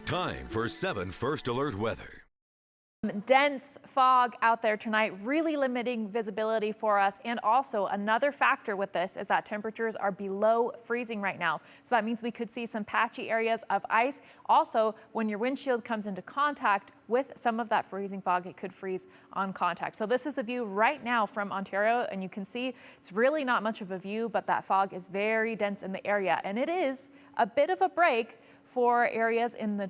Time for 7 First Alert weather. Dense fog out there tonight, really limiting visibility for us. And also another factor with this is that temperatures are below freezing right now. So that means we could see some patchy areas of ice. Also, when your windshield comes into contact with some of that freezing fog, it could freeze on contact. So this is the view right now from Ontario, and you can see it's really not much of a view, but that fog is very dense in the area. And it is a bit of a break for areas in the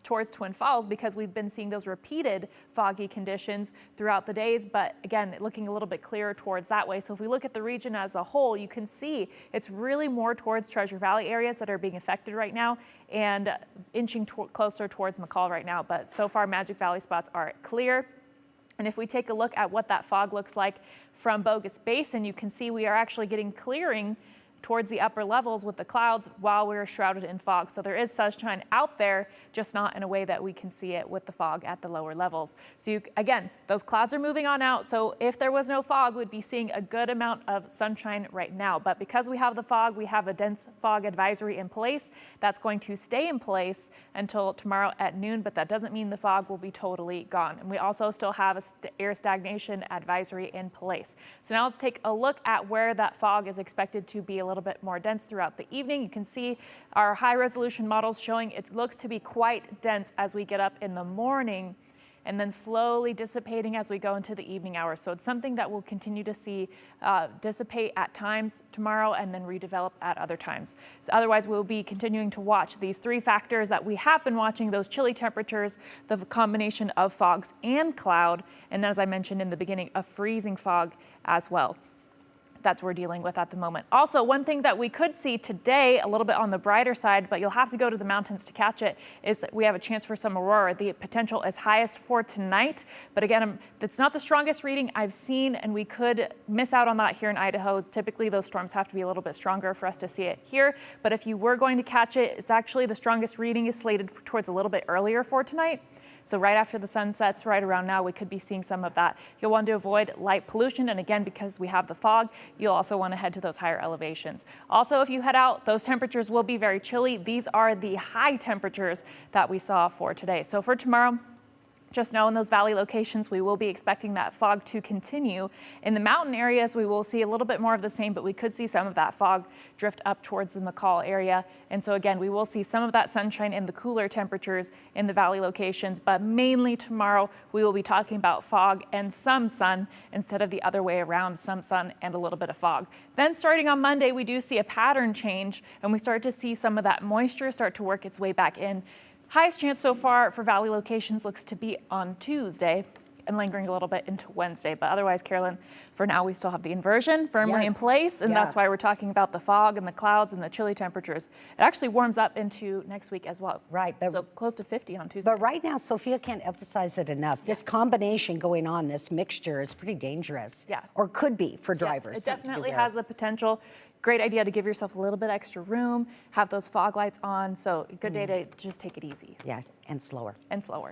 towards Twin Falls, because we've been seeing those repeated foggy conditions throughout the days, but again, looking a little bit clearer towards that way. So if we look at the region as a whole, you can see it's really more towards Treasure Valley areas that are being affected right now and inching closer towards McCall right now. But so far, Magic Valley spots are clear. And if we take a look at what that fog looks like from Bogus Basin, you can see we are actually getting clearing towards the upper levels with the clouds while we're shrouded in fog. So there is sunshine out there, just not in a way that we can see it with the fog at the lower levels. So again, those clouds are moving on out. So if there was no fog, we'd be seeing a good amount of sunshine right now. But because we have the fog, we have a dense fog advisory in place. That's going to stay in place until tomorrow at noon, but that doesn't mean the fog will be totally gone. And we also still have a air stagnation advisory in place. So now let's take a look at where that fog is expected to be a little bit more dense throughout the evening. You can see our high resolution models showing it looks to be quite dense as we get up in the morning and then slowly dissipating as we go into the evening hours. So it's something that we'll continue to see dissipate at times tomorrow and then redevelop at other times. So otherwise, we'll be continuing to watch these three factors that we have been watching: those chilly temperatures, the combination of fogs and cloud, and as I mentioned in the beginning, a freezing fog as well. That's what we're dealing with at the moment. Also, one thing that we could see today, a little bit on the brighter side, but you'll have to go to the mountains to catch it, is that we have a chance for some aurora. The potential is highest for tonight, but again, that's not the strongest reading I've seen, and we could miss out on that here in Idaho. Typically, those storms have to be a little bit stronger for us to see it here, but if you were going to catch it, it's actually the strongest reading is slated towards a little bit earlier for tonight. So right after the sun sets, right around now, we could be seeing some of that. You'll want to avoid light pollution. And again, because we have the fog, you'll also want to head to those higher elevations. Also, if you head out, those temperatures will be very chilly. These are the high temperatures that we saw for today. So for tomorrow, just know in those valley locations, we will be expecting that fog to continue. In the mountain areas, we will see a little bit more of the same, but we could see some of that fog drift up towards the McCall area. And so again, we will see some of that sunshine in the cooler temperatures in the valley locations, but mainly tomorrow, we will be talking about fog and some sun instead of the other way around, some sun and a little bit of fog. Then starting on Monday, we do see a pattern change and we start to see some of that moisture start to work its way back in. Highest chance so far for valley locations looks to be on Tuesday and lingering a little bit into Wednesday. But otherwise, Carolyn, for now, we still have the inversion firmly in place. And that's why we're talking about the fog and the clouds and the chilly temperatures. It actually warms up into next week as well. Right. So close to 50 on Tuesday. But right now, Sophia can't emphasize it enough. This combination going on, this mixture is pretty dangerous. Yeah. Or could be for drivers. Yes, it definitely has the potential. Great idea to give yourself a little bit extra room, have those fog lights on. So good day to just take it easy. Yeah, and slower. And slower.